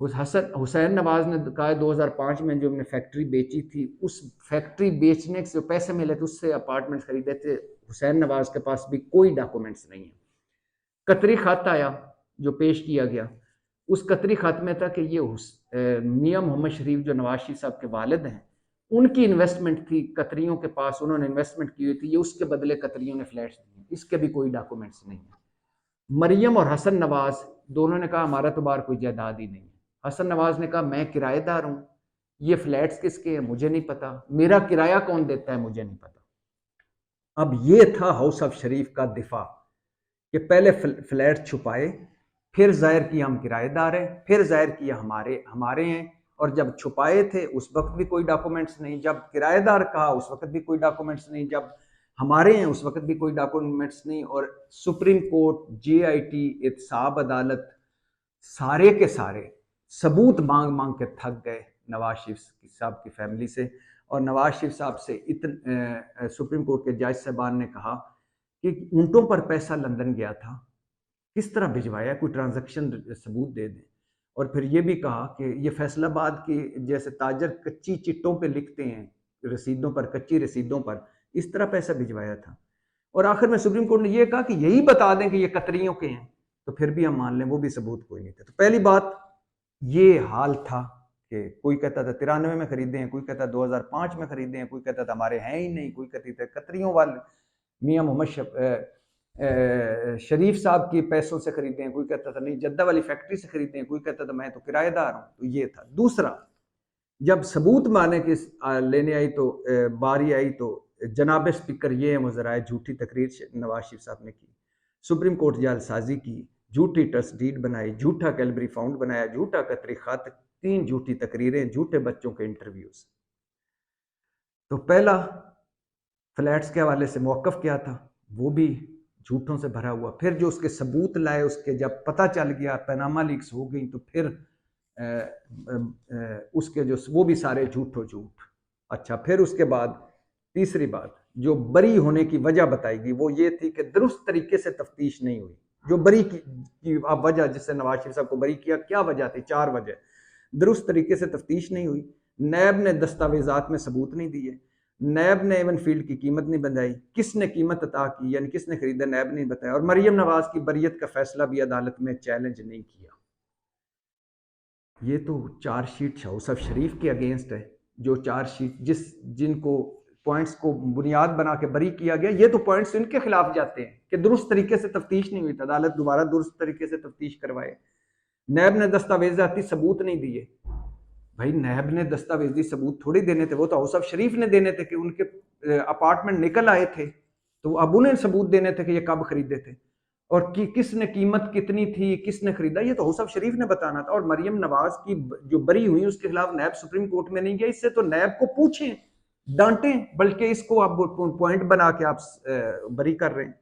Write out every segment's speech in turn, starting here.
حسین نواز نے کہا 2005 میں جو ہم نے فیکٹری بیچی تھی، اس فیکٹری بیچنے سے جو پیسے ملے تھے اس سے اپارٹمنٹ خریدے تھے. حسین نواز کے پاس بھی کوئی ڈاکومنٹس نہیں ہیں. قطری خط آیا جو پیش کیا گیا، اس قطری خط میں تھا کہ یہ میاں محمد شریف جو نواز شریف صاحب کے والد ہیں ان کی انویسٹمنٹ تھی قطریوں کے پاس، انہوں نے انویسٹمنٹ کی ہوئی تھی، یہ اس کے بدلے قطریوں نے فلیٹس دیے. اس کے بھی کوئی ڈاکومنٹس نہیں ہیں. مریم اور حسن نواز دونوں نے کہا ہمارا تو باہر کوئی جائیداد ہی نہیں ہے. حسن نواز نے کہا میں کرایہ دار ہوں، یہ فلیٹس کس کے ہیں مجھے نہیں پتا، میرا کرایہ کون دیتا ہے مجھے نہیں پتا. اب یہ تھا ہاؤس آف شریف کا دفاع کہ پہلے فلیٹ چھپائے، پھر ظاہر کیا ہم کرایہ دار ہیں، پھر ظاہر کیا ہمارے ہیں. اور جب چھپائے تھے اس وقت بھی کوئی ڈاکومنٹس نہیں، جب کرایہ دار کہا اس وقت بھی کوئی ڈاکومنٹس نہیں، جب ہمارے ہیں اس وقت بھی کوئی ڈاکومنٹس نہیں. اور supreme court, J I T, احتساب عدالت، سارے کے سارے ثبوت مانگ مانگ کے تھک گئے نواز شریف صاحب کی فیملی سے. اور نواز شریف صاحب سے سپریم کورٹ کے جج صاحبان نے کہا کہ اونٹوں پر پیسہ لندن گیا تھا، کس طرح بھجوایا، کوئی ٹرانزیکشن ثبوت دے دیں. اور پھر یہ بھی کہا کہ یہ فیصل آباد کی جیسے تاجر کچی چٹوں پہ لکھتے ہیں رسیدوں پر، کچی رسیدوں پر، اس طرح پیسہ بھجوایا تھا. اور آخر میں سپریم کورٹ نے یہ کہا کہ یہی بتا دیں کہ یہ قطریوں کے ہیں تو پھر بھی ہم مان لیں، وہ بھی ثبوت کوئی نہیں تھا. تو پہلی بات یہ حال تھا کہ کوئی کہتا تھا 93 میں خریدے ہیں، کوئی کہتا 2005 میں خریدے ہیں، کوئی کہتا تھا ہمارے ہیں ہی نہیں، کوئی کہتے تھے قطریوں والے میاں محمد شریف صاحب کی پیسوں سے خریدے ہیں، کوئی کہتا تھا نہیں جدہ والی فیکٹری سے خریدے ہیں، کوئی کہتا تھا میں تو کرایہ دار ہوں. تو یہ تھا. دوسرا، جب ثبوت مانے کے لینے آئی تو باری آئی تو جناب اسپیکر یہ ہیں وہ ذرائع جھوٹی تقریر نواز شریف صاحب نے کی، سپریم کورٹ جال سازی کی، جھوٹی ٹرسٹ ڈیڈ بنائی، جھوٹا کیلبری فاؤنڈ بنایا، جھوٹا قطری خط، 3 جھوٹی تقریریں، جھوٹے بچوں کے انٹرویوز. تو پہلا فلیٹس کے حوالے سے موقف کیا تھا وہ بھی جھوٹوں سے بھرا ہوا. پھر جو اس کے ثبوت لائے، اس کے جب پتہ چل گیا پیناما لیکس ہو گئی تو پھر اس کے جو وہ بھی سارے جھوٹ. اچھا، پھر اس کے بعد تیسری بات جو بری ہونے کی وجہ بتائی گئی وہ یہ تھی کہ درست طریقے سے تفتیش نہیں ہوئی. جو بری کی وجہ جس سے نواز شریف صاحب کو بری کیا وجہ تھی؟ 4 وجہ. درست طریقے سے تفتیش نہیں ہوئی، نیب نے دستاویزات میں ثبوت نہیں دیے، نیب نے ایون فیلڈ کی قیمت نہیں بتائی، کس نے قیمت عطا کی یعنی کس نے خریدا نیب نہیں بتایا، اور مریم نواز کی بریت کا فیصلہ بھی عدالت میں چیلنج نہیں کیا. یہ تو چارج شیٹ ہاؤس آف شریف کے اگینسٹ ہے. جو چارج شیٹ جن کو پوائنٹس کو بنیاد بنا کے بری کیا گیا، یہ تو پوائنٹس ان کے خلاف جاتے ہیں کہ درست طریقے سے تفتیش نہیں ہوئی. عدالت دوبارہ درست طریقے سے تفتیش کروائے. نیب نے دستاویزاتی ثبوت نہیں دیے. بھائی نیب نے دستاویزی ثبوت تھوڑی دینے تھے، وہ تو ہاؤس آف شریف نے دینے تھے کہ ان کے اپارٹمنٹ نکل آئے تھے تو اب انہیں ثبوت دینے تھے کہ یہ کب خریدے تھے اور کس نے قیمت کتنی تھی، کس نے خریدا، یہ تو ہاؤس آف شریف نے بتانا تھا. اور مریم نواز کی جو بری ہوئی اس کے خلاف نیب سپریم کورٹ میں نہیں گیا. اس سے تو نیب کو پوچھیں، ڈانٹیں، بلکہ اس کو آپ پوائنٹ بنا کے آپ بری کر رہے ہیں.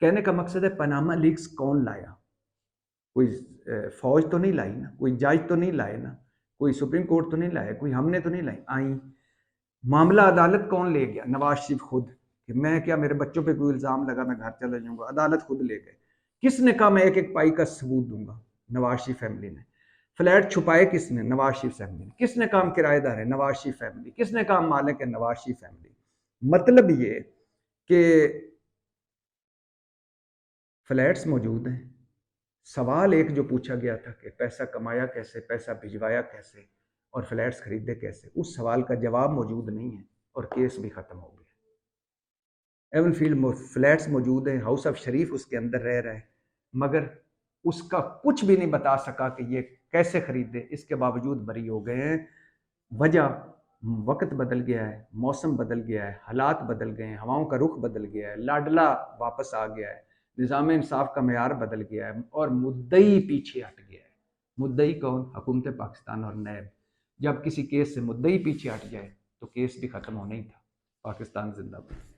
کہنے کا مقصد ہے پاناما لیکس کون لایا؟ کوئی فوج تو نہیں لائی نا، کوئی جج تو نہیں لائے نا، کوئی سپریم کورٹ تو نہیں لایا، کوئی ہم نے تو نہیں لائی. آئیں معاملہ عدالت کون لے گیا؟ نواز شریف خود. کہ میں کیا میرے بچوں پہ کوئی الزام لگا میں گھر چلا جاؤں گا؟ عدالت خود لے گئے. کس نے کہا میں ایک ایک پائی کا ثبوت دوں گا؟ نواز شریف فیملی نے. فلیٹ چھپائے کس نے؟ نواز شریف فیملی نے. کس نے کہا کرایہ دار ہے؟ نواز شریف فیملی. کس نے کہا مالک ہے؟ نواز شریف فیملی. مطلب یہ کہ فلیٹس موجود ہیں. سوال ایک جو پوچھا گیا تھا کہ پیسہ کمایا کیسے، پیسہ بھجوایا کیسے اور فلیٹس خریدے کیسے، اس سوال کا جواب موجود نہیں ہے اور کیس بھی ختم ہو گیا. ایون فیلڈ فلیٹس موجود ہیں، ہاؤس آف شریف اس کے اندر رہ رہا ہے، مگر اس کا کچھ بھی نہیں بتا سکا کہ یہ کیسے خریدے. اس کے باوجود بری ہو گئے ہیں. وجہ وقت بدل گیا ہے، موسم بدل گیا ہے، حالات بدل گئے ہیں، ہواؤں کا رخ بدل گیا ہے، لاڈلا واپس آ گیا ہے، نظام انصاف کا معیار بدل گیا ہے اور مدعی پیچھے ہٹ گیا ہے. مدعی کون؟ حکومت پاکستان اور نیب. جب کسی کیس سے مدعی پیچھے ہٹ جائے تو کیس بھی ختم ہونا ہی تھا. پاکستان زندہ باد.